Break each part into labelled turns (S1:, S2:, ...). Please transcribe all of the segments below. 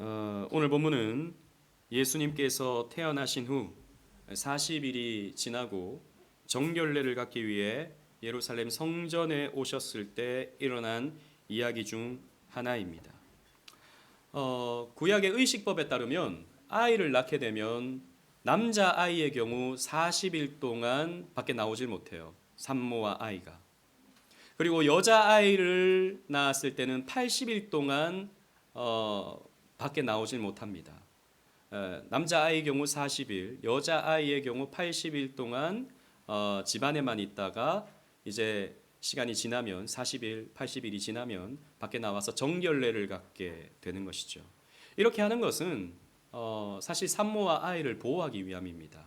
S1: 오늘 본문은 예수님께서 태어나신 후 40일이 지나고 정결례를 갖기 위해 예루살렘 성전에 오셨을 때 일어난 이야기 중 하나입니다. 구약의 의식법에 따르면 아이를 낳게 되면 남자 아이의 경우 40일 동안 밖에 나오질 못해요. 산모와 아이가. 그리고 여자 아이를 낳았을 때는 80일 동안 밖에 나오질 못합니다. 남자 아이의 경우 40일, 여자 아이의 경우 80일 동안 집안에만 있다가 이제 시간이 지나면 40일, 80일이 지나면 밖에 나와서 정결례를 갖게 되는 것이죠. 이렇게 하는 것은 사실 산모와 아이를 보호하기 위함입니다.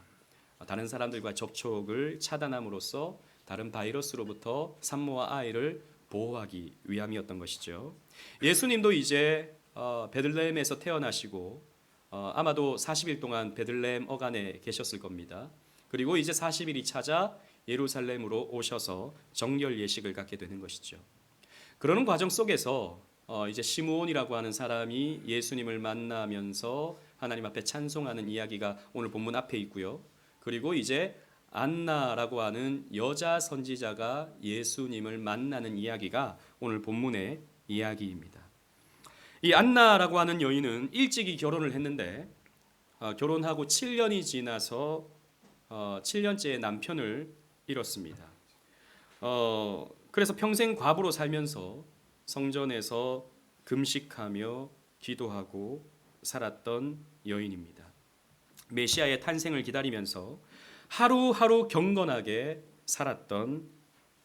S1: 다른 사람들과 접촉을 차단함으로써 다른 바이러스로부터 산모와 아이를 보호하기 위함이었던 것이죠. 예수님도 이제 베들레헴에서 태어나시고 아마도 40일 동안 베들레헴 어간에 계셨을 겁니다. 그리고 이제 40일이 찾아 예루살렘으로 오셔서 정결 예식을 갖게 되는 것이죠. 그러는 과정 속에서 이제 시므온이라고 하는 사람이 예수님을 만나면서 하나님 앞에 찬송하는 이야기가 오늘 본문 앞에 있고요. 그리고 이제 안나라고 하는 여자 선지자가 예수님을 만나는 이야기가 오늘 본문의 이야기입니다. 이 안나라고 하는 여인은 일찍이 결혼을 했는데 결혼하고 7년이 지나서 7년째 남편을 잃었습니다. 그래서 평생 과부로 살면서 성전에서 금식하며 기도하고 살았던 여인입니다. 메시아의 탄생을 기다리면서 하루하루 경건하게 살았던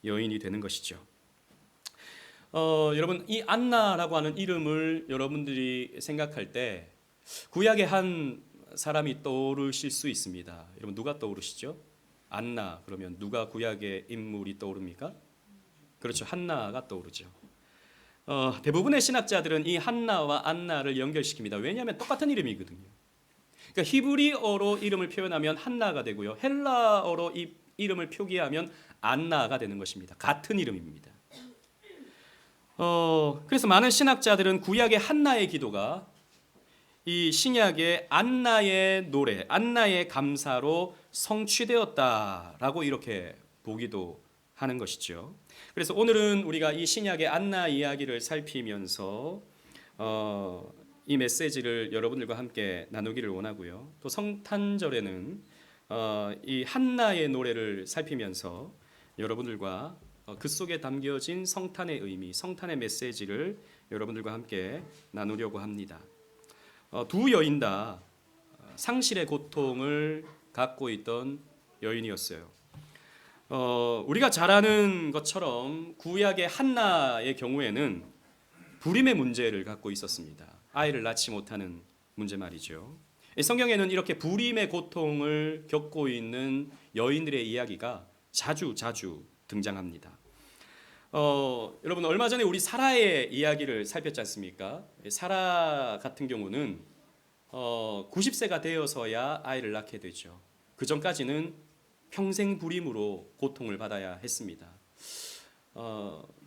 S1: 여인이 되는 것이죠. 여러분, 이 안나라고 하는 이름을 여러분들이 생각할 때 구약의 한 사람이 떠오르실 수 있습니다. 여러분, 누가 떠오르시죠? 안나 그러면 누가 구약의 인물이 떠오릅니까? 그렇죠, 한나가 떠오르죠. 대부분의 신학자들은 이 한나와 안나를 연결시킵니다. 왜냐하면 똑같은 이름이거든요. 그러니까 히브리어로 이름을 표현하면 한나가 되고요, 헬라어로 이 이름을 표기하면 안나가 되는 것입니다. 같은 이름입니다. 그래서 많은 신학자들은 구약의 한나의 기도가 이 신약의 안나의 노래, 안나의 감사로 성취되었다라고 이렇게 보기도 하는 것이죠. 그래서 오늘은 우리가 이 신약의 안나 이야기를 살피면서 이 메시지를 여러분들과 함께 나누기를 원하고요. 또 성탄절에는 이 한나의 노래를 살피면서 여러분들과 그 속에 담겨진 성탄의 의미, 성탄의 메시지를 여러분들과 함께 나누려고 합니다. 두 여인 다 상실의 고통을 갖고 있던 여인이었어요. 우리가 잘 아는 것처럼 구약의 한나의 경우에는 불임의 문제를 갖고 있었습니다. 아이를 낳지 못하는 문제 말이죠. 성경에는 이렇게 불임의 고통을 겪고 있는 여인들의 이야기가 자주 등장합니다. 여러분, 얼마 전에 우리 사라의 이야기를 살폈지 않습니까? 사라 같은 경우는 90세가 되어서야 아이를 낳게 되죠. 그 전까지는 평생 불임으로 고통을 받아야 했습니다.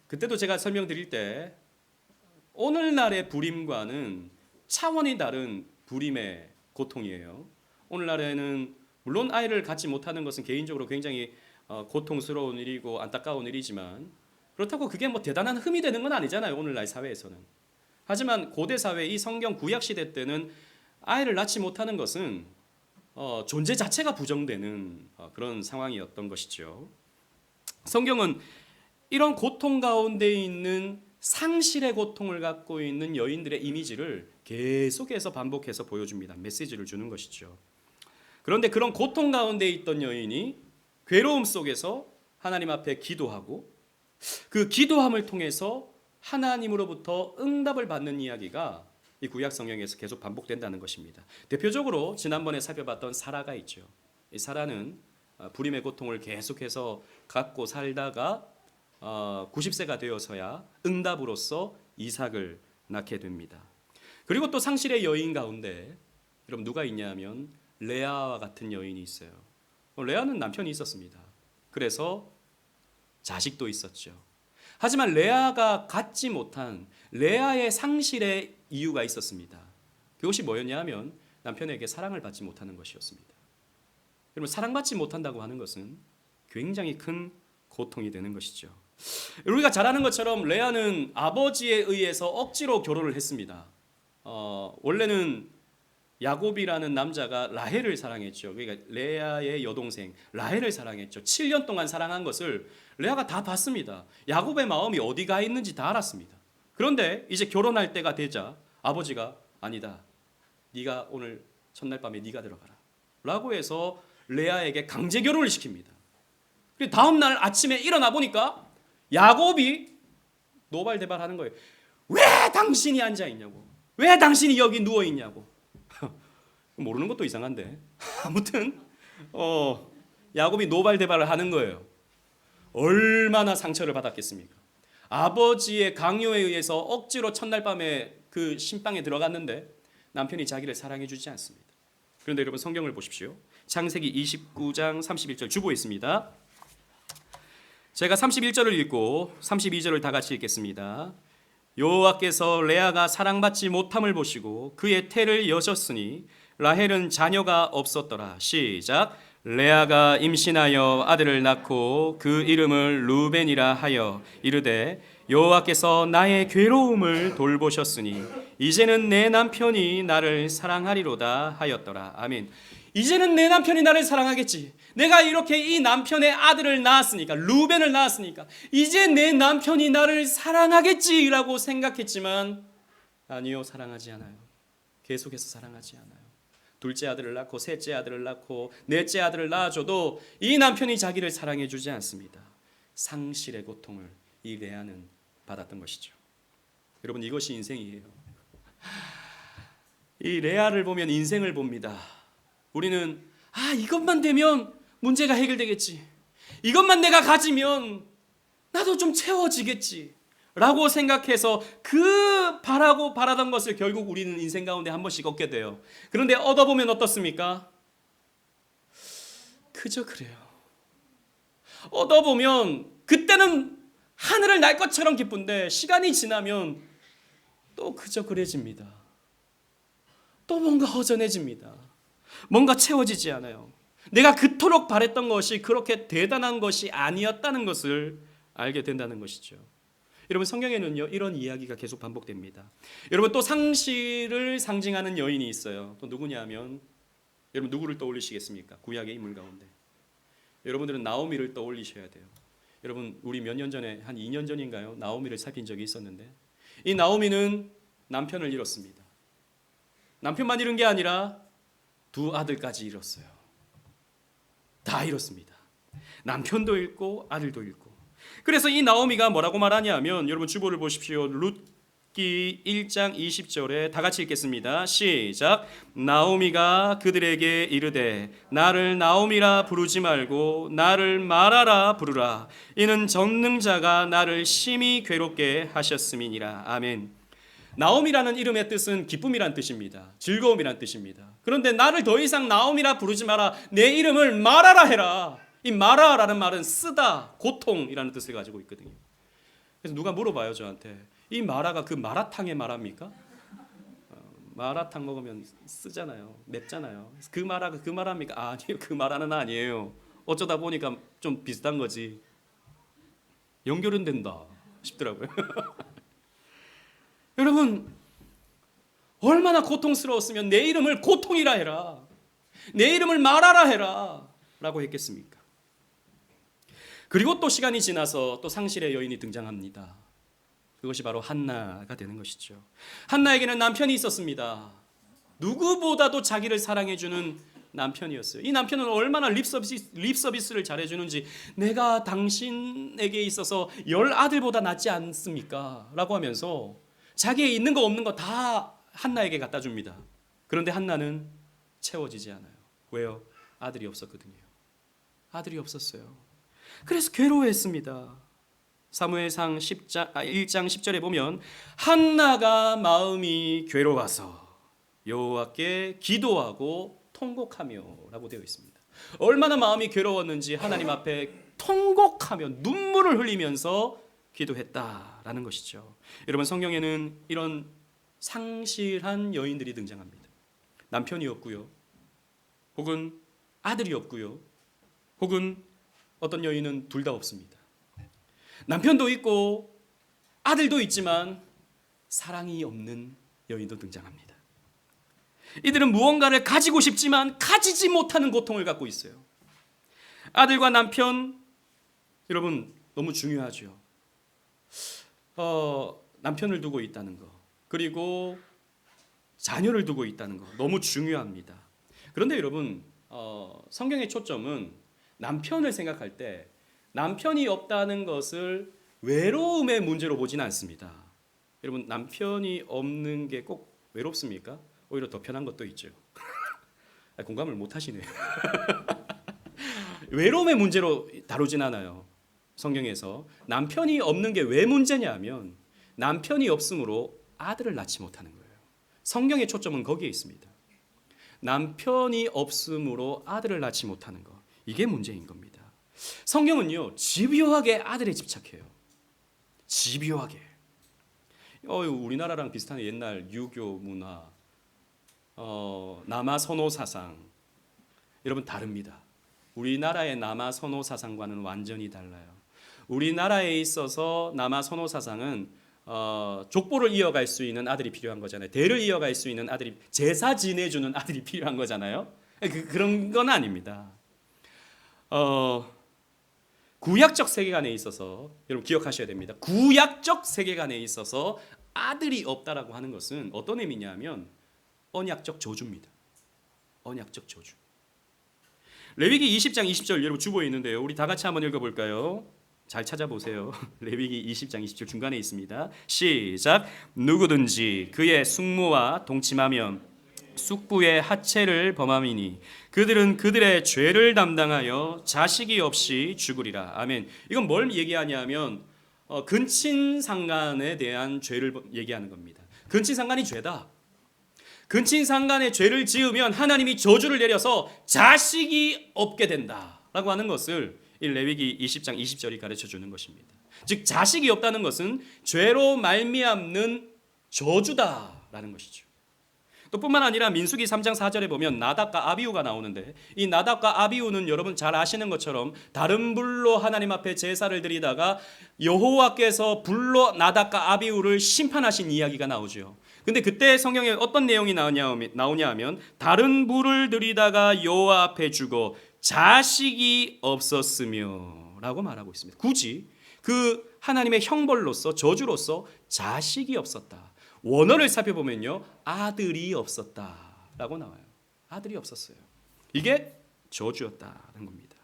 S1: 그때도 제가 설명드릴 때 오늘날의 불임과는 차원이 다른 불임의 고통이에요. 오늘날에는 물론 아이를 갖지 못하는 것은 개인적으로 굉장히 고통스러운 일이고 안타까운 일이지만 그렇다고 그게 뭐 대단한 흠이 되는 건 아니잖아요, 오늘날 사회에서는. 하지만 고대 사회, 이 성경 구약 시대 때는 아이를 낳지 못하는 것은 존재 자체가 부정되는 그런 상황이었던 것이죠. 성경은 이런 고통 가운데 있는 상실의 고통을 갖고 있는 여인들의 이미지를 계속해서 반복해서 보여줍니다. 메시지를 주는 것이죠. 그런데 그런 고통 가운데 있던 여인이 괴로움 속에서 하나님 앞에 기도하고 그 기도함을 통해서 하나님으로부터 응답을 받는 이야기가 이 구약 성경에서 계속 반복된다는 것입니다. 대표적으로 지난번에 살펴봤던 사라가 있죠. 이 사라는 불임의 고통을 계속해서 갖고 살다가 90세가 되어서야 응답으로써 이삭을 낳게 됩니다. 그리고 또 상실의 여인 가운데 여러분 누가 있냐면 레아와 같은 여인이 있어요. 레아는 남편이 있었습니다. 그래서 자식도 있었죠. 하지만 레아가 갖지 못한 레아의 상실의 이유가 있었습니다. 그것이 뭐였냐 하면 남편에게 사랑을 받지 못하는 것이었습니다. 여러분, 사랑받지 못한다고 하는 것은 굉장히 큰 고통이 되는 것이죠. 우리가 잘 아는 것처럼 레아는 아버지에 의해서 억지로 결혼을 했습니다. 원래는 야곱이라는 남자가 라헬을 사랑했죠. 그러니까 레아의 여동생 라헬을 사랑했죠. 7년 동안 사랑한 것을 레아가 다 봤습니다. 야곱의 마음이 어디 가 있는지 다 알았습니다. 그런데 이제 결혼할 때가 되자 아버지가 아니다. 네가 오늘 첫날 밤에 네가 들어가라 라고 해서 레아에게 강제 결혼을 시킵니다. 그리고 다음 날 아침에 일어나 보니까 야곱이 노발대발하는 거예요. 왜 당신이 앉아 있냐고. 왜 당신이 여기 누워 있냐고. 모르는 것도 이상한데 아무튼 야곱이 노발대발을 하는 거예요. 얼마나 상처를 받았겠습니까? 아버지의 강요에 의해서 억지로 첫날 밤에 그 신방에 들어갔는데 남편이 자기를 사랑해 주지 않습니다. 그런데 여러분 성경을 보십시오. 창세기 29장 31절 주보에 있습니다. 제가 31절을 읽고 32절을 다 같이 읽겠습니다. 여호와께서 레아가 사랑받지 못함을 보시고 그의 태를 여셨으니 라헬은 자녀가 없었더라. 시작. 레아가 임신하여 아들을 낳고 그 이름을 루벤이라 하여 이르되 여호와께서 나의 괴로움을 돌보셨으니 이제는 내 남편이 나를 사랑하리로다 하였더라. 아멘. 이제는 내 남편이 나를 사랑하겠지. 내가 이렇게 이 남편의 아들을 낳았으니까, 루벤을 낳았으니까 이제 내 남편이 나를 사랑하겠지라고 생각했지만 아니요, 사랑하지 않아요. 계속해서 사랑하지 않아요. 둘째 아들을 낳고 셋째 아들을 낳고 넷째 아들을 낳아줘도 이 남편이 자기를 사랑해 주지 않습니다. 상실의 고통을 이 레아는 받았던 것이죠. 여러분, 이것이 인생이에요. 이 레아를 보면 인생을 봅니다. 우리는 이것만 되면 문제가 해결되겠지. 이것만 내가 가지면 나도 좀 채워지겠지 라고 생각해서 그 바라던 것을 결국 우리는 인생 가운데 한 번씩 얻게 돼요. 그런데 얻어보면 어떻습니까? 그저 그래요. 얻어보면 그때는 하늘을 날 것처럼 기쁜데 시간이 지나면 또 그저 그래집니다. 또 뭔가 허전해집니다. 뭔가 채워지지 않아요. 내가 그토록 바랬던 것이 그렇게 대단한 것이 아니었다는 것을 알게 된다는 것이죠. 여러분, 성경에는요 이런 이야기가 계속 반복됩니다. 여러분, 또 상실을 상징하는 여인이 있어요. 또 누구냐 하면 여러분 누구를 떠올리시겠습니까? 구약의 인물 가운데 여러분들은 나오미를 떠올리셔야 돼요. 여러분, 우리 몇 년 전에 한 2년 전인가요? 나오미를 살핀 적이 있었는데 이 나오미는 남편을 잃었습니다. 남편만 잃은 게 아니라 두 아들까지 잃었어요. 다 잃었습니다. 남편도 잃고 아들도 잃고. 그래서 이 나오미가 뭐라고 말하냐면 여러분 주보를 보십시오. 룻기 1장 20절에 다 같이 읽겠습니다. 시작. 나오미가 그들에게 이르되 나를 나오미라 부르지 말고 나를 마라라 부르라. 이는 전능자가 나를 심히 괴롭게 하셨음이니라. 아멘. 나오미라는 이름의 뜻은 기쁨이란 뜻입니다. 즐거움이란 뜻입니다. 그런데 나를 더 이상 나오미라 부르지 마라. 내 이름을 마라라 해라. 이 마라라는 말은 쓰다, 고통이라는 뜻을 가지고 있거든요. 그래서 누가 물어봐요 저한테. 이 마라가 그 마라탕의 마라입니까? 마라탕 먹으면 쓰잖아요. 맵잖아요. 그 마라가 그 마라입니까? 아니요, 그 마라는 아니에요. 어쩌다 보니까 좀 비슷한 거지. 연결은 된다 싶더라고요. 여러분, 얼마나 고통스러웠으면 내 이름을 고통이라 해라, 내 이름을 마라라 해라 라고 했겠습니까? 그리고 또 시간이 지나서 또 상실의 여인이 등장합니다. 그것이 바로 한나가 되는 것이죠. 한나에게는 남편이 있었습니다. 누구보다도 자기를 사랑해주는 남편이었어요. 이 남편은 얼마나 립서비스를 잘해주는지, 내가 당신에게 있어서 10아들보다 낫지 않습니까? 라고 하면서 자기의 있는 거 없는 거 다 한나에게 갖다 줍니다. 그런데 한나는 채워지지 않아요. 왜요? 아들이 없었거든요. 아들이 없었어요. 그래서 괴로워했습니다. 사무엘상 1장 10절에 보면 한나가 마음이 괴로워서 여호와께 기도하고 통곡하며 라고 되어 있습니다. 얼마나 마음이 괴로웠는지 하나님 앞에 통곡하며 눈물을 흘리면서 기도했다라는 것이죠. 여러분, 성경에는 이런 상실한 여인들이 등장합니다. 남편이 없고요. 혹은 아들이 없고요. 혹은 어떤 여인은 둘 다 없습니다. 남편도 있고 아들도 있지만 사랑이 없는 여인도 등장합니다. 이들은 무언가를 가지고 싶지만 가지지 못하는 고통을 갖고 있어요. 아들과 남편, 여러분 너무 중요하죠. 남편을 두고 있다는 거, 그리고 자녀를 두고 있다는 거 너무 중요합니다. 그런데 여러분 성경의 초점은 남편을 생각할 때 남편이 없다는 것을 외로움의 문제로 보지는 않습니다. 여러분 남편이 없는 게 꼭 외롭습니까? 오히려 더 편한 것도 있죠. 공감을 못 하시네요. 외로움의 문제로 다루진 않아요. 성경에서 남편이 없는 게 왜 문제냐면 남편이 없으므로 아들을 낳지 못하는 거예요. 성경의 초점은 거기에 있습니다. 남편이 없으므로 아들을 낳지 못하는 것, 이게 문제인 겁니다. 성경은요 집요하게 아들에 집착해요. 집요하게. 우리나라랑 비슷한 옛날 유교 문화, 남아 선호 사상, 여러분 다릅니다. 우리나라의 남아 선호 사상과는 완전히 달라요. 우리나라에 있어서 남아 선호 사상은 족보를 이어갈 수 있는 아들이 필요한 거잖아요. 대를 이어갈 수 있는 아들이, 제사 지내주는 아들이 필요한 거잖아요. 그런 건 아닙니다. 구약적 세계관에 있어서 여러분 기억하셔야 됩니다. 구약적 세계관에 있어서 아들이 없다라고 하는 것은 어떤 의미냐면 언약적 저주입니다. 언약적 저주. 레위기 20장 20절 여러분 주보에 있는데요. 우리 다 같이 한번 읽어볼까요? 잘 찾아보세요. 레위기 20장 20절 중간에 있습니다. 시작. 누구든지 그의 숙모와 동침하면 숙부의 하체를 범함이니 그들은 그들의 죄를 담당하여 자식이 없이 죽으리라. 아멘. 이건 뭘 얘기하냐면 근친상간에 대한 죄를 얘기하는 겁니다. 근친상간이 죄다. 근친상간의 죄를 지으면 하나님이 저주를 내려서 자식이 없게 된다라고 하는 것을 이 레위기 20장 20절이 가르쳐 주는 것입니다. 즉 자식이 없다는 것은 죄로 말미암는 저주다라는 것이죠. 또 뿐만 아니라 민수기 3장 4절에 보면 나답과 아비후가 나오는데 이 나답과 아비후는 여러분 잘 아시는 것처럼 다른 불로 하나님 앞에 제사를 드리다가 여호와께서 불로 나답과 아비후를 심판하신 이야기가 나오죠. 근데 그때 성경에 어떤 내용이 나오냐 하면 다른 불을 드리다가 여호와 앞에 죽어 자식이 없었으며 라고 말하고 있습니다. 굳이 그 하나님의 형벌로서 저주로서 자식이 없었다. 원어를 살펴보면요 아들이 없었다라고 나와요. 아들이 없었어요. 이게 저주였다는 겁니다.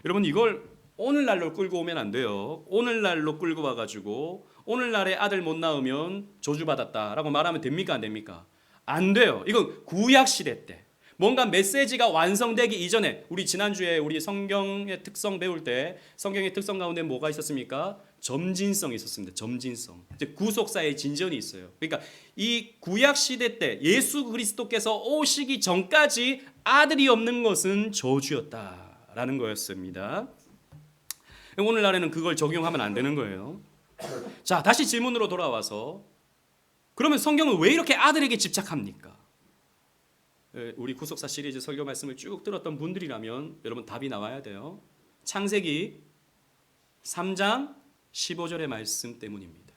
S1: 여러분 이걸 오늘날로 끌고 오면 안 돼요. 오늘날로 끌고 와가지고 오늘날에 아들 못 낳으면 저주받았다라고 말하면 됩니까 안 됩니까? 안 돼요. 이건 구약시대 때 뭔가 메시지가 완성되기 이전에, 우리 지난주에 우리 성경의 특성 배울 때 성경의 특성 가운데 뭐가 있었습니까? 점진성이 있었습니다. 점진성. 즉 구속사의 진전이 있어요. 그러니까 이 구약 시대 때 예수 그리스도께서 오시기 전까지 아들이 없는 것은 저주였다라는 거였습니다. 오늘날에는 그걸 적용하면 안 되는 거예요. 자, 다시 질문으로 돌아와서 그러면 성경은 왜 이렇게 아들에게 집착합니까? 우리 구속사 시리즈 설교 말씀을 쭉 들었던 분들이라면 여러분 답이 나와야 돼요. 창세기 3장 15절의 말씀 때문입니다.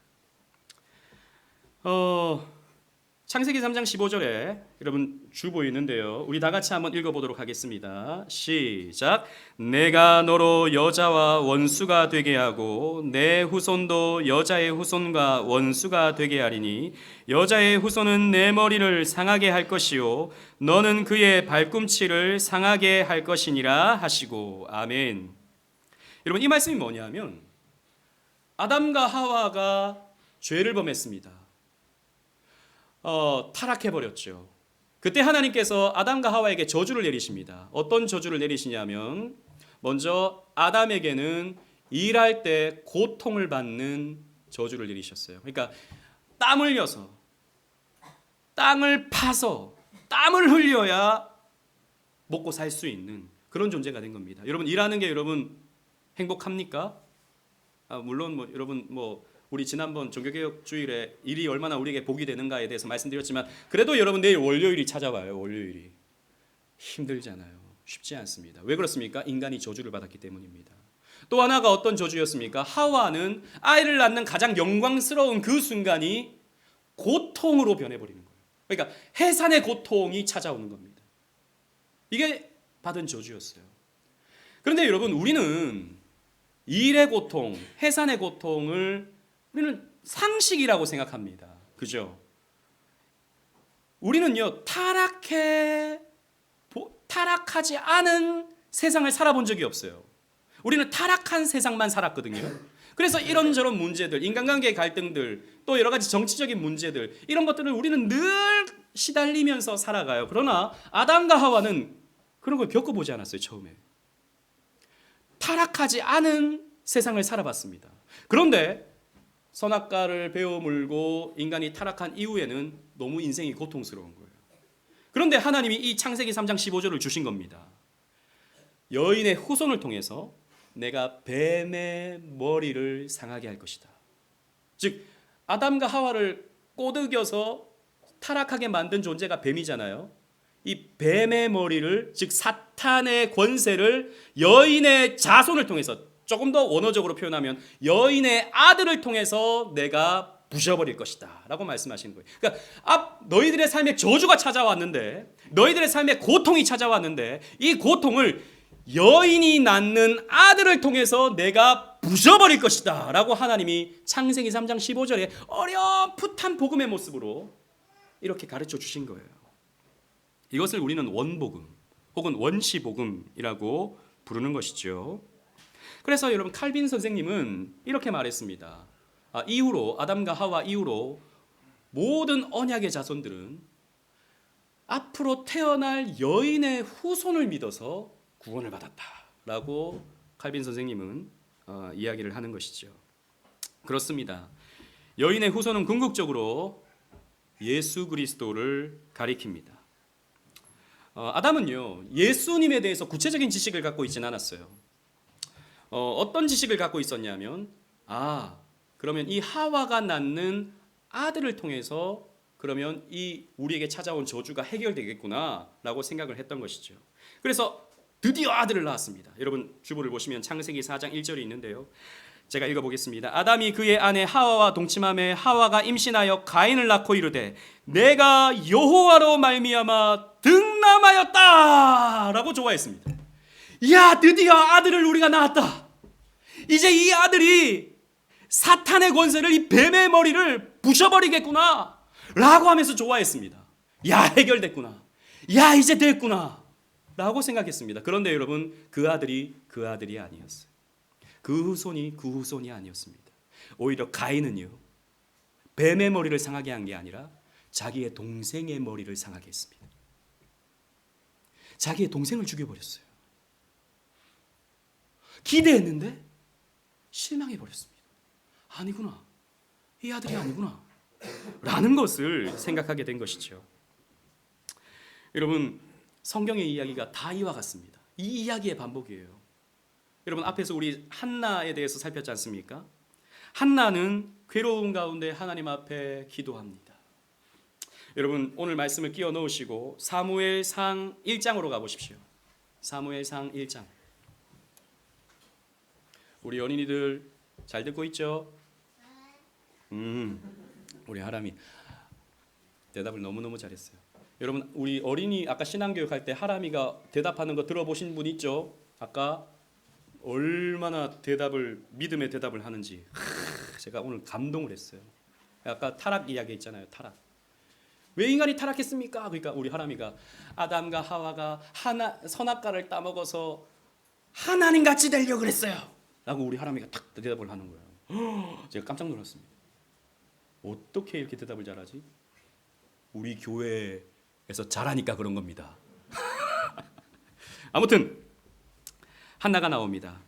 S1: 창세기 3장 15절에 여러분 주보 있는데요. 우리 다 같이 한번 읽어보도록 하겠습니다. 시작. 내가 너로 여자와 원수가 되게 하고 내 후손도 여자의 후손과 원수가 되게 하리니 여자의 후손은 내 머리를 상하게 할 것이요 너는 그의 발꿈치를 상하게 할 것이니라 하시고. 아멘. 여러분 이 말씀이 뭐냐면 아담과 하와가 죄를 범했습니다. 타락해버렸죠. 그때 하나님께서 아담과 하와에게 저주를 내리십니다. 어떤 저주를 내리시냐면 먼저 아담에게는 일할 때 고통을 받는 저주를 내리셨어요. 그러니까 땀 흘려서 땅을 파서 땀을 흘려야 먹고 살 수 있는 그런 존재가 된 겁니다. 여러분 일하는 게 여러분 행복합니까? 물론 여러분 우리 지난번 종교개혁 주일에 일이 얼마나 우리에게 복이 되는가에 대해서 말씀드렸지만 그래도 여러분 내일 월요일이 찾아와요. 월요일이 힘들잖아요. 쉽지 않습니다. 왜 그렇습니까? 인간이 저주를 받았기 때문입니다. 또 하나가 어떤 저주였습니까? 하와는 아이를 낳는 가장 영광스러운 그 순간이 고통으로 변해버리는 거예요. 그러니까 해산의 고통이 찾아오는 겁니다. 이게 받은 저주였어요. 그런데 여러분 우리는 일의 고통, 해산의 고통을 우리는 상식이라고 생각합니다. 그죠? 우리는요 타락하지 않은 세상을 살아본 적이 없어요. 우리는 타락한 세상만 살았거든요. 그래서 이런저런 문제들, 인간관계의 갈등들, 또 여러 가지 정치적인 문제들 이런 것들을 우리는 늘 시달리면서 살아가요. 그러나 아담과 하와는 그런 걸 겪어보지 않았어요. 처음에 타락하지 않은 세상을 살아봤습니다. 그런데 선악과를 베어 물고 인간이 타락한 이후에는 너무 인생이 고통스러운 거예요. 그런데 하나님이 이 창세기 3장 15절을 주신 겁니다. 여인의 후손을 통해서 내가 뱀의 머리를 상하게 할 것이다. 즉 아담과 하와를 꼬드겨서 타락하게 만든 존재가 뱀이잖아요. 이 뱀의 머리를, 즉 사탄의 권세를 여인의 자손을 통해서, 조금 더 원어적으로 표현하면 여인의 아들을 통해서 내가 부셔버릴 것이다 라고 말씀하시는 거예요. 그러니까 너희들의 삶에 저주가 찾아왔는데, 너희들의 삶에 고통이 찾아왔는데 이 고통을 여인이 낳는 아들을 통해서 내가 부셔버릴 것이다 라고 하나님이 창세기 3장 15절에 어렴풋한 복음의 모습으로 이렇게 가르쳐 주신 거예요. 이것을 우리는 원복음 혹은 원시복음이라고 부르는 것이죠. 그래서 여러분 칼빈 선생님은 이렇게 말했습니다. 이후로 아담과 하와 이후로 모든 언약의 자손들은 앞으로 태어날 여인의 후손을 믿어서 구원을 받았다라고 칼빈 선생님은 이야기를 하는 것이죠. 그렇습니다. 여인의 후손은 궁극적으로 예수 그리스도를 가리킵니다. 아담은요 예수님에 대해서 구체적인 지식을 갖고 있지는 않았어요. 어떤 지식을 갖고 있었냐면 그러면 이 하와가 낳는 아들을 통해서 그러면 이 우리에게 찾아온 저주가 해결되겠구나라고 생각을 했던 것이죠. 그래서 드디어 아들을 낳았습니다. 여러분 주보를 보시면 창세기 4장 1절이 있는데요. 제가 읽어보겠습니다. 아담이 그의 아내 하와와 동침하매 하와가 임신하여 가인을 낳고 이르되 내가 여호와로 말미암아 득남하였다 라고 좋아했습니다. 야, 드디어 아들을 우리가 낳았다. 이제 이 아들이 사탄의 권세를, 이 뱀의 머리를 부셔버리겠구나 라고 하면서 좋아했습니다. 야, 해결됐구나. 야, 이제 됐구나 라고 생각했습니다. 그런데 여러분 그 아들이 아니었어요. 그 후손이 아니었습니다. 오히려 가인은요 뱀의 머리를 상하게 한 게 아니라 자기의 동생의 머리를 상하게 했습니다. 자기의 동생을 죽여버렸어요. 기대했는데 실망해버렸습니다. 아니구나, 이 아들이 아니구나 라는 것을 생각하게 된 것이죠. 여러분 성경의 이야기가 다 이와 같습니다. 이 이야기의 반복이에요. 여러분 앞에서 우리 한나에 대해서 살폈지 않습니까? 한나는 괴로움 가운데 하나님 앞에 기도합니다. 여러분 오늘 말씀을 끼워 넣으시고 사무엘상 1장으로 가보십시오. 사무엘상 1장. 우리 어린이들 잘 듣고 있죠? 우리 하람이 대답을 너무너무 잘했어요. 여러분 우리 어린이 아까 신앙교육 할 때 하람이가 대답하는 거 들어보신 분 있죠? 아까 얼마나 믿음의 대답을 하는지 제가 오늘 감동을 했어요. 아까 타락 이야기 있잖아요. 타락. 왜 인간이 타락했습니까? 그러니까 우리 하람이가 아담과 하와가 선악과를 따먹어서 하나님같이 되려고 그랬어요 라고 우리 하람이가 탁 대답을 하는 거예요. 제가 깜짝 놀랐습니다. 어떻게 이렇게 대답을 잘하지? 우리 교회에서 잘하니까 그런 겁니다. 아무튼 한나가 나옵니다.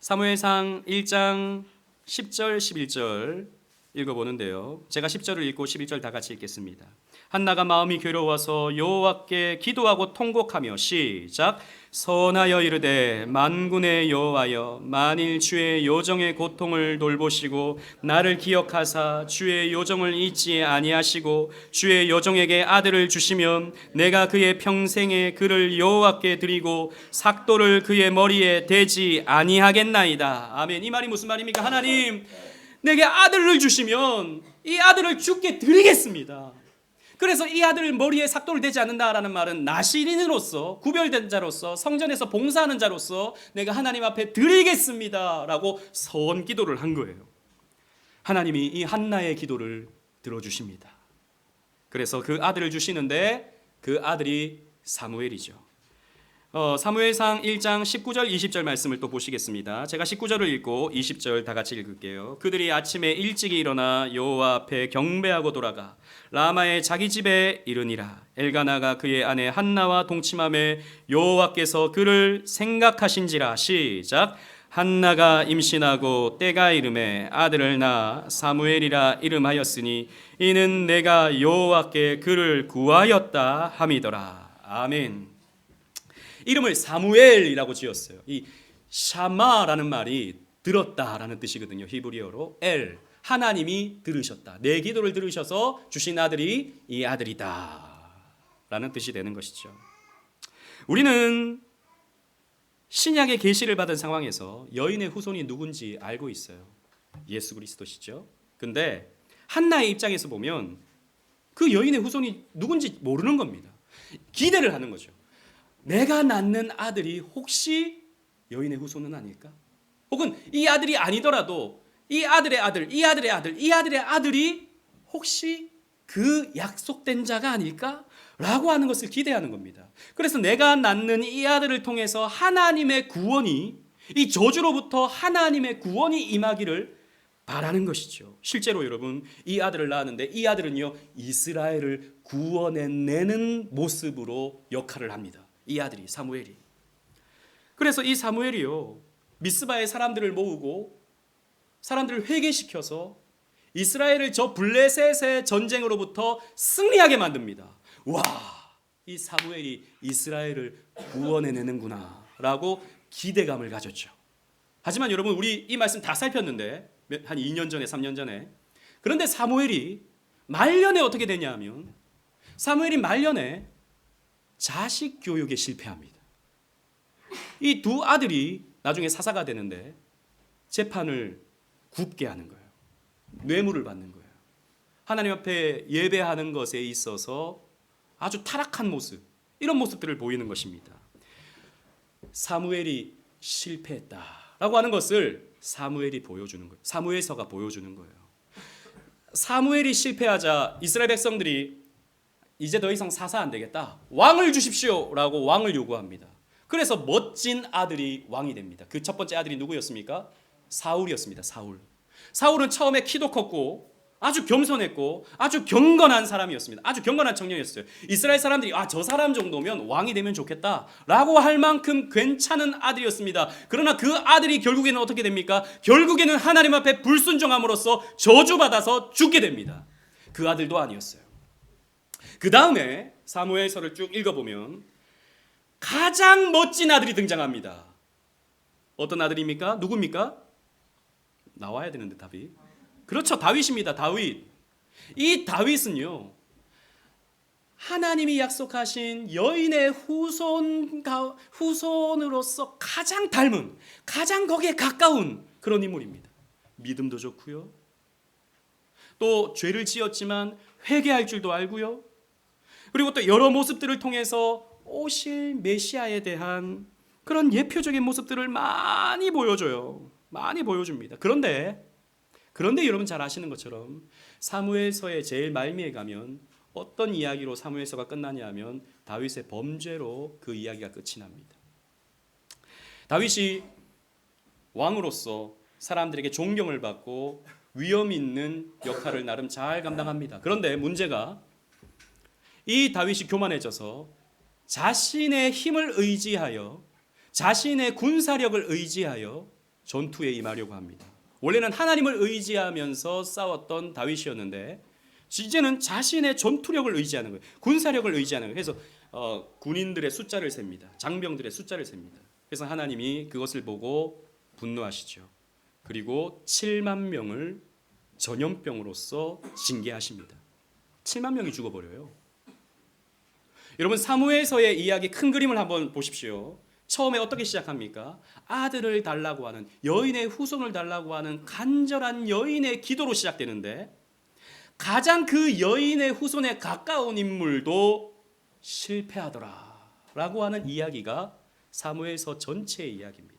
S1: 사무엘상 1장 10절 11절 읽어보는데요. 제가 10절을 읽고 11절 다 같이 읽겠습니다. 한나가 마음이 괴로워서 여호와께 기도하고 통곡하며 시작. 선하여 이르되 만군의 여호와여, 만일 주의 요정의 고통을 돌보시고 나를 기억하사 주의 요정을 잊지 아니하시고 주의 요정에게 아들을 주시면 내가 그의 평생에 그를 여호와께 드리고 삭도를 그의 머리에 대지 아니하겠나이다. 아멘. 이 말이 무슨 말입니까? 하나님, 내게 아들을 주시면 이 아들을 주께 드리겠습니다. 그래서 이 아들을 머리에 삭도를 대지 않는다라는 말은 나시린으로서, 구별된 자로서, 성전에서 봉사하는 자로서 내가 하나님 앞에 드리겠습니다 라고 서원 기도를 한 거예요. 하나님이 이 한나의 기도를 들어주십니다. 그래서 그 아들을 주시는데 그 아들이 사무엘이죠. 사무엘상 1장 19절 20절 말씀을 또 보시겠습니다. 제가 19절을 읽고 20절 다 같이 읽을게요. 그들이 아침에 일찍이 일어나 여호와 앞에 경배하고 돌아가 라마의 자기 집에 이르니라. 엘가나가 그의 아내 한나와 동침함에 여호와께서 그를 생각하신지라. 시작. 한나가 임신하고 때가 이름에 아들을 낳아 사무엘이라 이름하였으니 이는 내가 여호와께 그를 구하였다 함이더라. 아멘. 이름을 사무엘이라고 지었어요. 이 샤마라는 말이 들었다라는 뜻이거든요. 히브리어로 엘, 하나님이 들으셨다. 내 기도를 들으셔서 주신 아들이 이 아들이다 라는 뜻이 되는 것이죠. 우리는 신약의 계시를 받은 상황에서 여인의 후손이 누군지 알고 있어요. 예수 그리스도시죠. 근데 한나의 입장에서 보면 그 여인의 후손이 누군지 모르는 겁니다. 기대를 하는 거죠. 내가 낳는 아들이 혹시 여인의 후손은 아닐까? 혹은 이 아들이 아니더라도 이 아들의 아들, 이 아들의 아들, 이 아들의 아들이 혹시 그 약속된 자가 아닐까? 라고 하는 것을 기대하는 겁니다. 그래서 내가 낳는 이 아들을 통해서 하나님의 구원이, 이 저주로부터 하나님의 구원이 임하기를 바라는 것이죠. 실제로 여러분, 이 아들을 낳았는데 이 아들은요, 이스라엘을 구원해내는 모습으로 역할을 합니다. 이 아들이, 사무엘이. 그래서 이 사무엘이요, 미스바의 사람들을 모으고 사람들을 회개시켜서 이스라엘을 저 블레셋의 전쟁으로부터 승리하게 만듭니다. 와, 이 사무엘이 이스라엘을 구원해내는구나 라고 기대감을 가졌죠. 하지만 여러분, 우리 이 말씀 다 살폈는데 한 2년 전에, 3년 전에. 그런데 사무엘이 말년에 어떻게 되냐 하면, 사무엘이 말년에 자식 교육에 실패합니다. 이 두 아들이 나중에 사사가 되는데 재판을 굽게 하는 거예요. 뇌물을 받는 거예요. 하나님 앞에 예배하는 것에 있어서 아주 타락한 모습, 이런 모습들을 보이는 것입니다. 사무엘이 실패했다라고 하는 것을 사무엘이 보여주는 거예요. 사무엘서가 보여주는 거예요. 사무엘이 실패하자 이스라엘 백성들이 이제 더 이상 사사 안 되겠다, 왕을 주십시오 라고 왕을 요구합니다. 그래서 멋진 아들이 왕이 됩니다. 그 첫 번째 아들이 누구였습니까? 사울이었습니다. 사울은 처음에 키도 컸고 아주 겸손했고 아주 경건한 사람이었습니다. 아주 경건한 청년이었어요. 이스라엘 사람들이 저 사람 정도면 왕이 되면 좋겠다 라고 할 만큼 괜찮은 아들이었습니다. 그러나 그 아들이 결국에는 어떻게 됩니까? 결국에는 하나님 앞에 불순종함으로써 저주받아서 죽게 됩니다. 그 아들도 아니었어요. 그 다음에 사무엘서를 쭉 읽어보면 가장 멋진 아들이 등장합니다. 어떤 아들입니까? 누굽니까? 나와야 되는데 답이. 그렇죠, 다윗입니다. 다윗. 이 다윗은요, 하나님이 약속하신 여인의 후손으로서 가장 닮은, 가장 거기에 가까운 그런 인물입니다. 믿음도 좋고요, 또 죄를 지었지만 회개할 줄도 알고요, 그리고 또 여러 모습들을 통해서 오실 메시아에 대한 그런 예표적인 모습들을 많이 보여줘요. 많이 보여줍니다. 그런데 여러분 잘 아시는 것처럼 사무엘서의 제일 말미에 가면 어떤 이야기로 사무엘서가 끝나냐 하면 다윗의 범죄로 그 이야기가 끝이 납니다. 다윗이 왕으로서 사람들에게 존경을 받고 위엄 있는 역할을 나름 잘 감당합니다. 그런데 문제가, 이 다윗이 교만해져서 자신의 힘을 의지하여, 자신의 군사력을 의지하여 전투에 임하려고 합니다. 원래는 하나님을 의지하면서 싸웠던 다윗이었는데 이제는 자신의 전투력을 의지하는 거예요. 군사력을 의지하는 거예요. 그래서 군인들의 숫자를 셉니다. 장병들의 숫자를 셉니다. 그래서 하나님이 그것을 보고 분노하시죠. 그리고 7만 명을 전염병으로서 징계하십니다. 7만 명이 죽어버려요. 여러분 사무엘서의 이야기 큰 그림을 한번 보십시오. 처음에 어떻게 시작합니까? 아들을 달라고 하는, 여인의 후손을 달라고 하는 간절한 여인의 기도로 시작되는데 가장 그 여인의 후손에 가까운 인물도 실패하더라 라고 하는 이야기가 사무엘서 전체의 이야기입니다.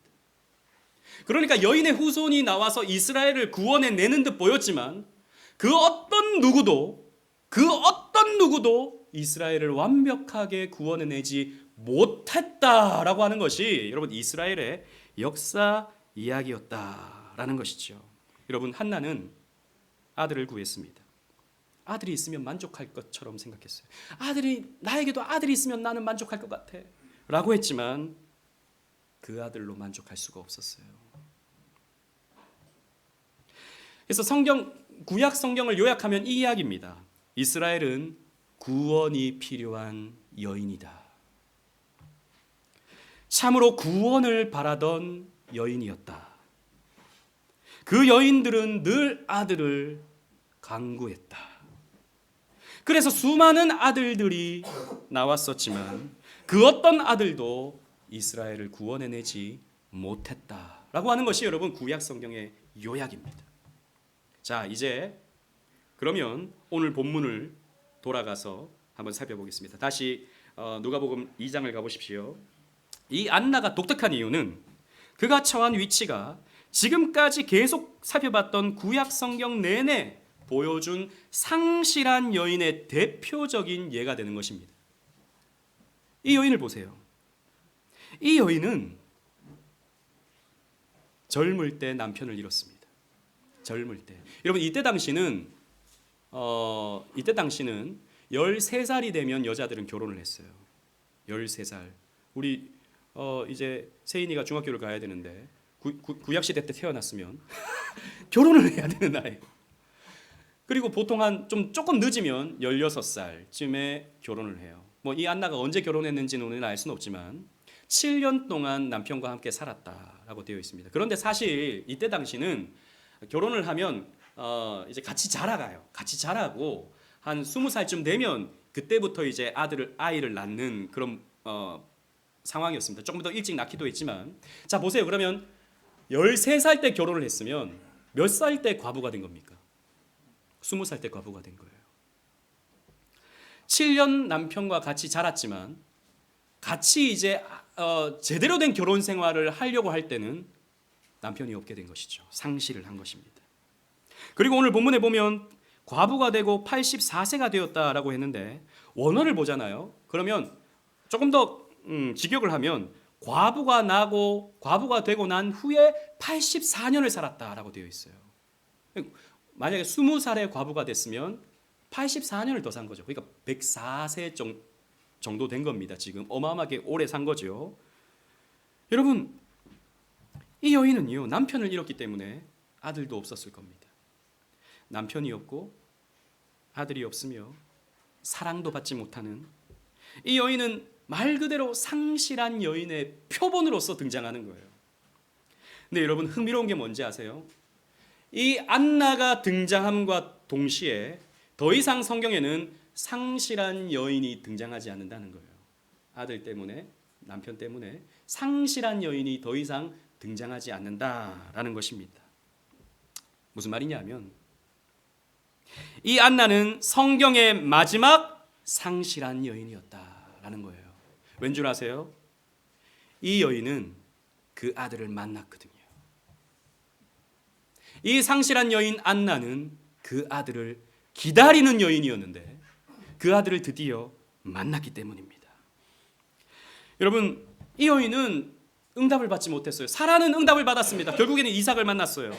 S1: 그러니까 여인의 후손이 나와서 이스라엘을 구원해내는 듯 보였지만 그 어떤 누구도 이스라엘을 완벽하게 구원해내지 못했다라고 하는 것이 여러분 이스라엘의 역사 이야기였다라는 것이죠. 여러분 한나는 아들을 구했습니다. 아들이 있으면 만족할 것처럼 생각했어요. 나에게도 아들이 있으면 나는 만족할 것 같아 라고 했지만 그 아들로 만족할 수가 없었어요. 그래서 구약 성경을 요약하면 이 이야기입니다. 이스라엘은 구원이 필요한 여인이다. 참으로 구원을 바라던 여인이었다. 그 여인들은 늘 아들을 간구했다. 그래서 수많은 아들들이 나왔었지만 그 어떤 아들도 이스라엘을 구원해내지 못했다라고 하는 것이 여러분 구약 성경의 요약입니다. 자, 이제 그러면 오늘 본문을 돌아가서 한번 살펴보겠습니다. 다시 누가복음 2장을 가보십시오. 이 안나가 독특한 이유는 그가 처한 위치가 지금까지 계속 살펴봤던 구약 성경 내내 보여준 상실한 여인의 대표적인 예가 되는 것입니다. 이 여인을 보세요. 이 여인은 젊을 때 남편을 잃었습니다. 젊을 때. 여러분 이때 당시는 13살이 되면 여자들은 결혼을 했어요. 13살. 우리 이제 세인이가 중학교를 가야 되는데 구약 시대 때 태어났으면 결혼을 해야 되는 나이. 그리고 보통 조금 늦으면 16살쯤에 결혼을 해요. 뭐 이 안나가 언제 결혼했는지는 우리는 알 수는 없지만 7년 동안 남편과 함께 살았다라고 되어 있습니다. 그런데 사실 이때 당시는 결혼을 하면 이제 같이 자라가요. 같이 자라고 한 20살쯤 되면 그때부터 이제 아이를 낳는 그런 상황이었습니다. 조금 더 일찍 낳기도 했지만 자 보세요. 그러면 13살 때 결혼을 했으면 몇 살 때 과부가 된 겁니까? 20살 때 과부가 된 거예요. 7년 남편과 같이 자랐지만 같이 이제 제대로 된 결혼 생활을 하려고 할 때는 남편이 없게 된 것이죠. 상실을 한 것입니다. 그리고 오늘 본문에 보면 과부가 되고 84세가 되었다라고 했는데 원어를 보잖아요. 그러면 조금 더 직역을 하면 과부가 되고 난 후에 84년을 살았다라고 되어 있어요. 만약에 20살에 과부가 됐으면 84년을 더 산 거죠. 그러니까 104세 정도 된 겁니다. 지금 어마어마하게 오래 산 거죠. 여러분 이 여인은요 남편을 잃었기 때문에 아들도 없었을 겁니다. 남편이 없고 아들이 없으며 사랑도 받지 못하는 이 여인은 말 그대로 상실한 여인의 표본으로서 등장하는 거예요. 근데 여러분 흥미로운 게 뭔지 아세요? 이 안나가 등장함과 동시에 더 이상 성경에는 상실한 여인이 등장하지 않는다는 거예요. 아들 때문에, 남편 때문에 상실한 여인이 더 이상 등장하지 않는다라는 것입니다. 무슨 말이냐면 이 안나는 성경의 마지막 상실한 여인이었다라는 거예요. 왠 줄 아세요? 이 여인은 그 아들을 만났거든요. 이 상실한 여인 안나는 그 아들을 기다리는 여인이었는데 그 아들을 드디어 만났기 때문입니다. 여러분 이 여인은 응답을 받지 못했어요. 사라는 응답을 받았습니다. 결국에는 이삭을 만났어요.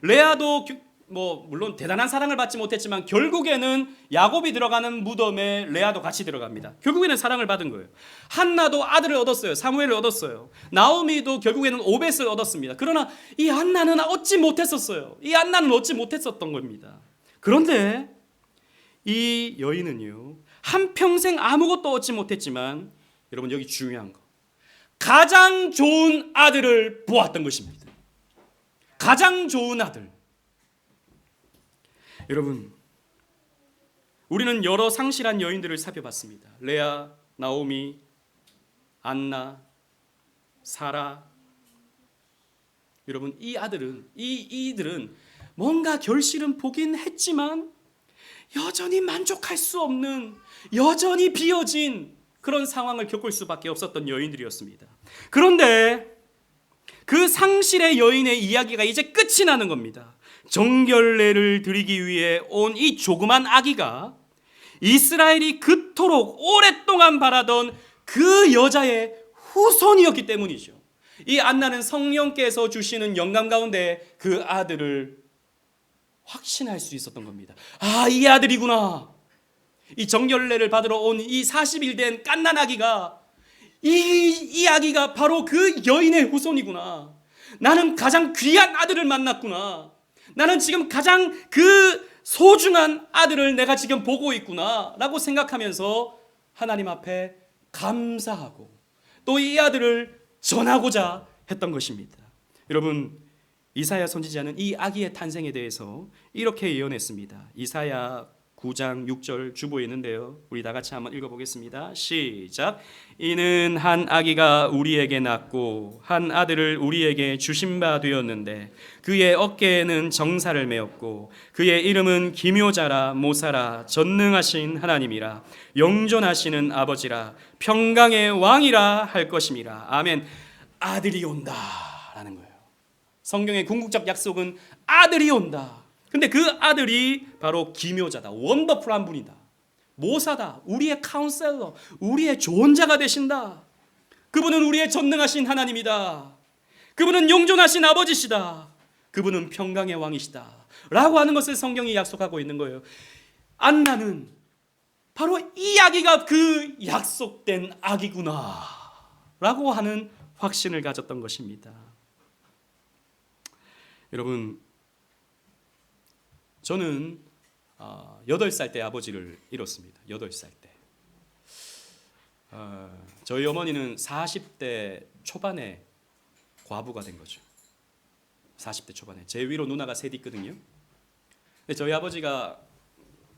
S1: 레아도 뭐 물론 대단한 사랑을 받지 못했지만 결국에는 야곱이 들어가는 무덤에 레아도 같이 들어갑니다. 결국에는 사랑을 받은 거예요. 한나도 아들을 얻었어요. 사무엘을 얻었어요. 나오미도 결국에는 오벳을 얻었습니다. 그러나 이 한나는 얻지 못했었어요. 이 한나는 얻지 못했었던 겁니다. 그런데 이 여인은요, 한평생 아무것도 얻지 못했지만 여러분 여기 중요한 거, 가장 좋은 아들을 보았던 것입니다. 가장 좋은 아들. 여러분, 우리는 여러 상실한 여인들을 살펴봤습니다. 레아, 나오미, 안나, 사라. 여러분, 이 아들은, 이들은 뭔가 결실은 보긴 했지만 여전히 만족할 수 없는, 여전히 비어진 그런 상황을 겪을 수밖에 없었던 여인들이었습니다. 그런데 그 상실의 여인의 이야기가 이제 끝이 나는 겁니다. 정결례를 드리기 위해 온 이 조그만 아기가 이스라엘이 그토록 오랫동안 바라던 그 여자의 후손이었기 때문이죠. 이 안나는 성령께서 주시는 영감 가운데 그 아들을 확신할 수 있었던 겁니다. 아, 이 아들이구나. 이 정결례를 받으러 온 이 40일 된 갓난 아기가, 이 아기가 바로 그 여인의 후손이구나. 나는 가장 귀한 아들을 만났구나. 나는 지금 가장 그 소중한 아들을 내가 지금 보고 있구나 라고 생각하면서 하나님 앞에 감사하고 또 이 아들을 전하고자 했던 것입니다. 여러분, 이사야 선지자는 이 아기의 탄생에 대해서 이렇게 예언했습니다. 이사야 9장 6절 주보에 있는데요, 우리 다 같이 한번 읽어보겠습니다. 시작. 이는 한 아기가 우리에게 낳고 한 아들을 우리에게 주신 바 되었는데 그의 어깨에는 정사를 메었고 그의 이름은 기묘자라 모사라 전능하신 하나님이라 영존하시는 아버지라 평강의 왕이라 할 것임이라. 아멘. 아들이 온다 라는 거예요. 성경의 궁극적 약속은 아들이 온다. 근데 그 아들이 바로 기묘자다. 원더풀한 분이다. 모사다. 우리의 카운셀러, 우리의 조언자가 되신다. 그분은 우리의 전능하신 하나님이다. 그분은 영존하신 아버지시다. 그분은 평강의 왕이시다 라고 하는 것을 성경이 약속하고 있는 거예요. 안나는 바로 이 아기가 그 약속된 아기구나 라고 하는 확신을 가졌던 것입니다. 여러분, 저는 8살 때 아버지를 잃었습니다. 8살 때. 저희 어머니는 40대 초반에 과부가 된 거죠. 40대 초반에. 제 위로 누나가 셋 있거든요. 근데 저희 아버지가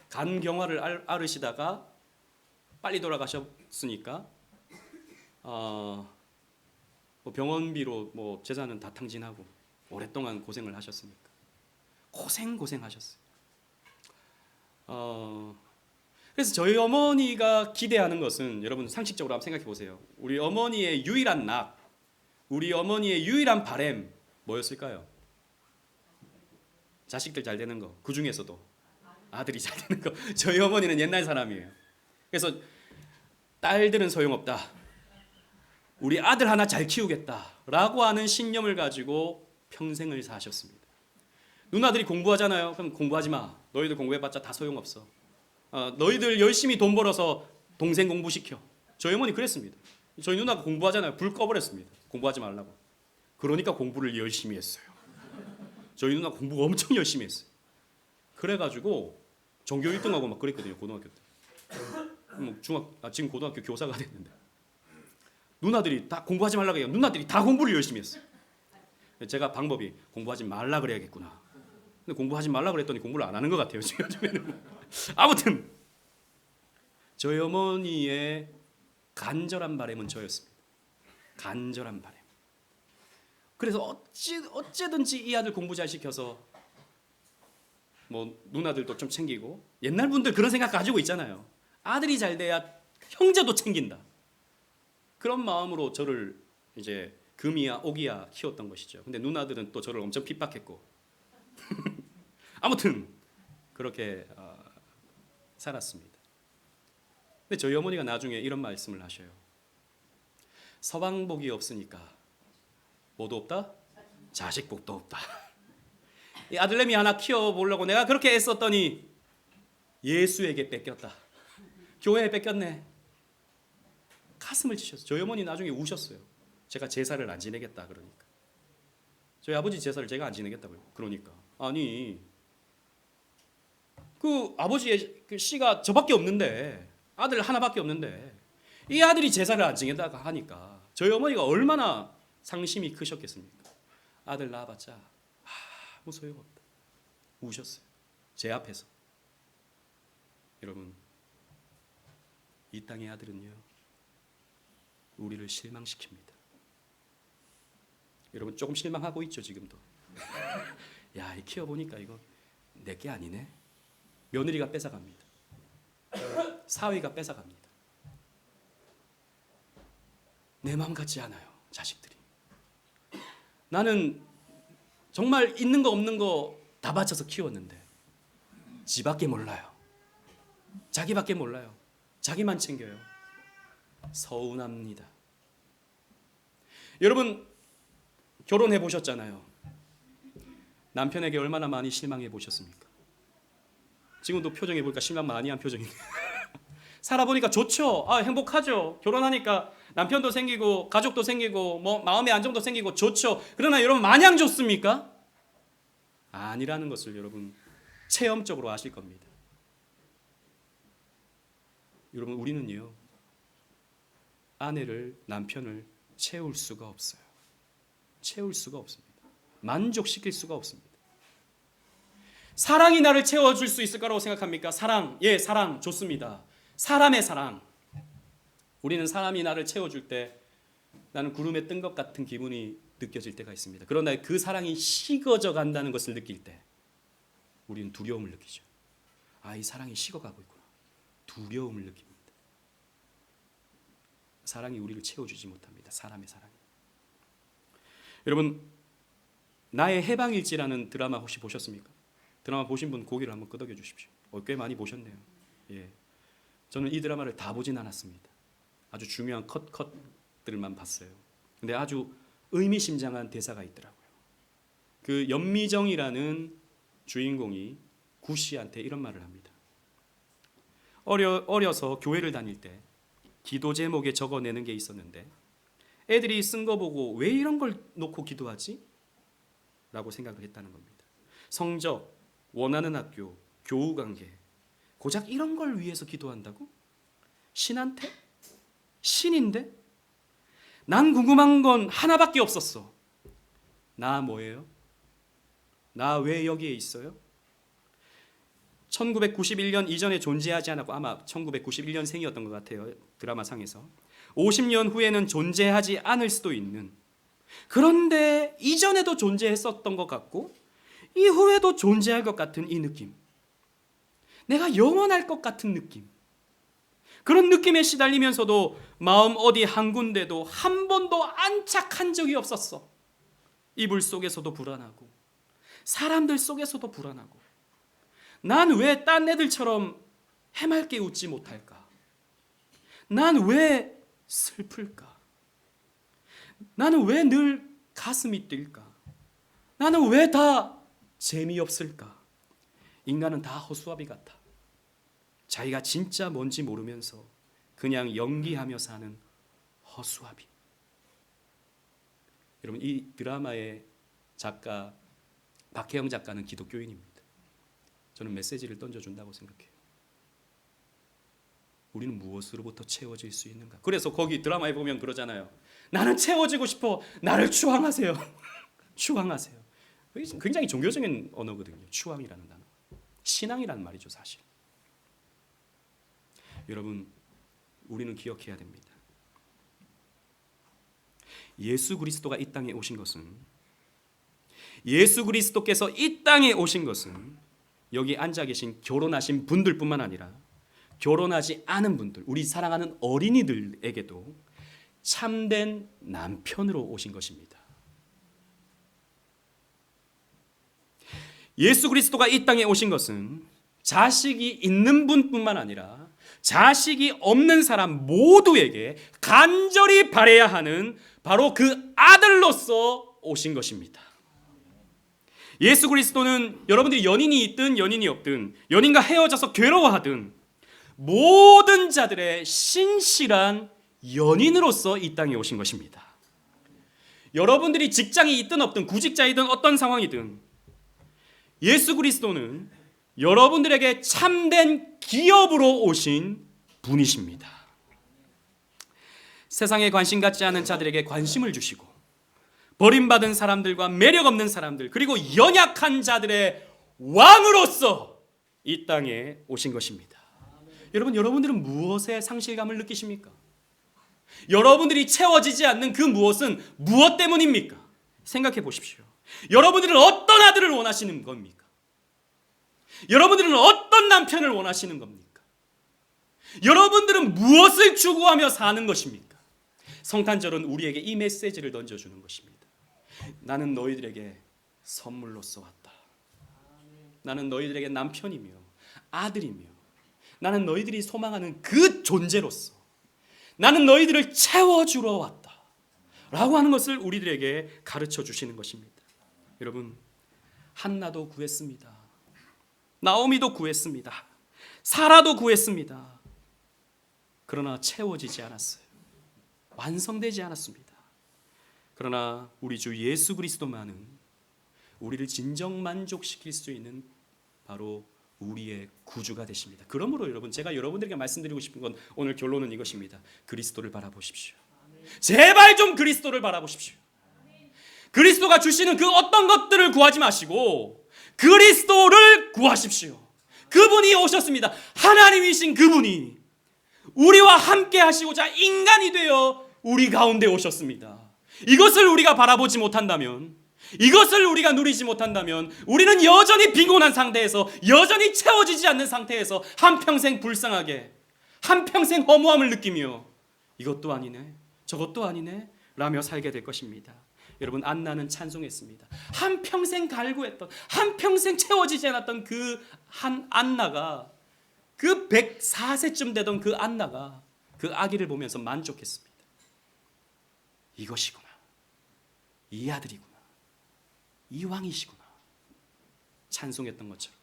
S1: 간경화를 앓으시다가 빨리 돌아가셨으니까 뭐 병원비로 뭐 재산은 다 탕진하고 오랫동안 고생을 하셨으니까 고생하셨어요. 그래서 저희 어머니가 기대하는 것은, 여러분 상식적으로 한번 생각해 보세요. 우리 어머니의 유일한 낙, 우리 어머니의 유일한 바램 뭐였을까요? 자식들 잘 되는 거. 그 중에서도 아들이 잘 되는 거. 저희 어머니는 옛날 사람이에요. 그래서 딸들은 소용없다. 우리 아들 하나 잘 키우겠다라고 하는 신념을 가지고 평생을 사셨습니다. 누나들이 공부하잖아요. 그럼 공부하지 마. 너희들 공부해봤자 다 소용없어. 너희들 열심히 돈 벌어서 동생 공부시켜. 저희 어머니 그랬습니다. 저희 누나가 공부하잖아요. 불 꺼버렸습니다. 공부하지 말라고. 그러니까 공부를 열심히 했어요. 저희 누나 공부 엄청 열심히 했어요. 그래가지고 전교 1등하고 막 그랬거든요. 고등학교 때. 지금 고등학교 교사가 됐는데 누나들이 다 공부하지 말라고 해요. 누나들이 다 공부를 열심히 했어요. 제가 방법이 공부하지 말라 그래야겠구나. 근데 공부하지 말라 그랬더니 공부를 안 하는 것 같아요. 요즘에는. 아무튼 저희 어머니의 간절한 바람은 저였습니다. 간절한 바람. 그래서 어찌든지 이 아들 공부 잘 시켜서 뭐 누나들도 좀 챙기고, 옛날 분들 그런 생각 가지고 있잖아요. 아들이 잘 돼야 형제도 챙긴다. 그런 마음으로 저를 이제 금이야 옥이야 키웠던 것이죠. 근데 누나들은 또 저를 엄청 핍박했고 아무튼 그렇게 살았습니다. 근데 저희 어머니가 나중에 이런 말씀을 하셔요. 서방복이 없으니까 뭐도 없다? 자식복도 없다. 이 아들내미 하나 키워보려고 내가 그렇게 애썼더니 예수에게 뺏겼다. 교회에 뺏겼네. 가슴을 치셨어요. 저희 어머니 나중에 우셨어요. 제가 제사를 안 지내겠다 그러니까. 저희 아버지 제사를 제가 안 지내겠다고요. 그러니까 아니 그 아버지의 그 씨가 저밖에 없는데, 아들 하나밖에 없는데 이 아들이 제사를 안 지낸다고 하니까 저희 어머니가 얼마나 상심이 크셨겠습니까? 아들 낳아봤자 아무 소용없다. 우셨어요. 제 앞에서. 여러분, 이 땅의 아들은요, 우리를 실망시킵니다. 여러분 조금 실망하고 있죠 지금도. 야, 이 키워보니까 이거 내게 아니네. 며느리가 뺏어갑니다. 사위가 뺏어갑니다. 내 마음 같지 않아요, 자식들이. 나는 정말 있는 거 없는 거 다 바쳐서 키웠는데 지밖에 몰라요. 자기밖에 몰라요. 자기만 챙겨요. 서운합니다. 여러분 결혼해 보셨잖아요. 남편에게 얼마나 많이 실망해 보셨습니까? 지금도 표정해 보니까 실망 많이 한 표정이네요. 살아보니까 좋죠. 행복하죠. 결혼하니까 남편도 생기고 가족도 생기고 뭐 마음의 안정도 생기고 좋죠. 그러나 여러분 마냥 좋습니까? 아니라는 것을 여러분 체험적으로 아실 겁니다. 여러분 우리는요, 아내를, 남편을 채울 수가 없어요. 채울 수가 없습니다. 만족시킬 수가 없습니다. 사랑이 나를 채워줄 수 있을 거라고 생각합니까? 사랑, 예, 사랑 좋습니다. 사람의 사랑. 우리는 사람이 나를 채워줄 때 나는 구름에 뜬 것 같은 기분이 느껴질 때가 있습니다. 그러나 그 사랑이 식어져 간다는 것을 느낄 때 우리는 두려움을 느끼죠. 이 사랑이 식어가고 있구나. 두려움을 느낍니다. 사랑이 우리를 채워주지 못합니다. 사람의 사랑이. 여러분, 나의 해방일지라는 드라마 혹시 보셨습니까? 드라마 보신 분 고개를 한번 끄덕여 주십시오. 꽤 많이 보셨네요. 예, 저는 이 드라마를 다 보진 않았습니다. 아주 중요한 컷들만 봤어요. 근데 아주 의미심장한 대사가 있더라고요. 그 연미정이라는 주인공이 구씨한테 이런 말을 합니다. 어려서 교회를 다닐 때 기도 제목에 적어내는 게 있었는데 애들이 쓴 거 보고 왜 이런 걸 놓고 기도하지? 라고 생각을 했다는 겁니다. 성적, 원하는 학교, 교우관계, 고작 이런 걸 위해서 기도한다고? 신한테? 신인데? 난 궁금한 건 하나밖에 없었어. 나 뭐예요? 나 왜 여기에 있어요? 1991년 이전에 존재하지 않았고 아마 1991년생이었던 것 같아요. 드라마상에서. 50년 후에는 존재하지 않을 수도 있는, 그런데 이전에도 존재했었던 것 같고 이후에도 존재할 것 같은 이 느낌, 내가 영원할 것 같은 느낌, 그런 느낌에 시달리면서도 마음 어디 한 군데도 한 번도 안착한 적이 없었어. 이불 속에서도 불안하고 사람들 속에서도 불안하고, 난 왜 딴 애들처럼 해맑게 웃지 못할까? 난 왜 슬플까? 나는 왜 늘 가슴이 뛸까? 나는 왜 다 재미없을까? 인간은 다 허수아비 같아. 자기가 진짜 뭔지 모르면서 그냥 연기하며 사는 허수아비. 여러분, 이 드라마의 작가 박혜영 작가는 기독교인입니다. 저는 메시지를 던져준다고 생각해요. 우리는 무엇으로부터 채워질 수 있는가? 그래서 거기 드라마에 보면 그러잖아요. 나는 채워지고 싶어. 나를 추앙하세요. 추앙하세요. 굉장히 종교적인 언어거든요. 추앙이라는 단어. 신앙이라는 말이죠, 사실. 여러분, 우리는 기억해야 됩니다. 예수 그리스도가 이 땅에 오신 것은, 예수 그리스도께서 이 땅에 오신 것은 여기 앉아 계신 결혼하신 분들뿐만 아니라 결혼하지 않은 분들, 우리 사랑하는 어린이들에게도 참된 남편으로 오신 것입니다. 예수 그리스도가 이 땅에 오신 것은 자식이 있는 분뿐만 아니라 자식이 없는 사람 모두에게 간절히 바라야 하는 바로 그 아들로서 오신 것입니다. 예수 그리스도는 여러분들이 연인이 있든 연인이 없든 연인과 헤어져서 괴로워하든 모든 자들의 신실한 연인으로서 이 땅에 오신 것입니다. 여러분들이 직장이 있든 없든 구직자이든 어떤 상황이든 예수 그리스도는 여러분들에게 참된 기업으로 오신 분이십니다. 세상에 관심 갖지 않은 자들에게 관심을 주시고 버림받은 사람들과 매력 없는 사람들 그리고 연약한 자들의 왕으로서 이 땅에 오신 것입니다. 여러분, 여러분들은 무엇에 상실감을 느끼십니까? 여러분들이 채워지지 않는 그 무엇은 무엇 때문입니까? 생각해 보십시오. 여러분들은 어떤 아들을 원하시는 겁니까? 여러분들은 어떤 남편을 원하시는 겁니까? 여러분들은 무엇을 추구하며 사는 것입니까? 성탄절은 우리에게 이 메시지를 던져주는 것입니다. 나는 너희들에게 선물로써 왔다. 나는 너희들에게 남편이며 아들이며 나는 너희들이 소망하는 그 존재로서 나는 너희들을 채워주러 왔다 라고 하는 것을 우리들에게 가르쳐 주시는 것입니다. 여러분, 한나도 구했습니다. 나오미도 구했습니다. 사라도 구했습니다. 그러나 채워지지 않았어요. 완성되지 않았습니다. 그러나 우리 주 예수 그리스도만은 우리를 진정 만족시킬 수 있는 바로 우리의 구주가 되십니다. 그러므로 여러분, 제가 여러분들에게 말씀드리고 싶은 건 오늘 결론은 이것입니다. 그리스도를 바라보십시오. 제발 좀 그리스도를 바라보십시오. 그리스도가 주시는 그 어떤 것들을 구하지 마시고 그리스도를 구하십시오. 그분이 오셨습니다. 하나님이신 그분이 우리와 함께 하시고자 인간이 되어 우리 가운데 오셨습니다. 이것을 우리가 바라보지 못한다면, 이것을 우리가 누리지 못한다면 우리는 여전히 빈곤한 상태에서, 여전히 채워지지 않는 상태에서 한평생 불쌍하게, 한평생 허무함을 느끼며 이것도 아니네 저것도 아니네 라며 살게 될 것입니다. 여러분, 안나는 찬송했습니다. 한평생 갈구했던, 한평생 채워지지 않았던 그 한 안나가, 그 104세쯤 되던 그 안나가 그 아기를 보면서 만족했습니다. 이것이구나, 이 아들이구나, 이 왕이시구나 찬송했던 것처럼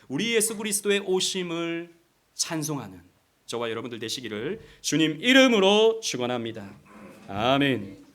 S1: 우리 예수 그리스도의 오심을 찬송하는 저와 여러분들 되시기를 주님 이름으로 축원합니다. 아멘.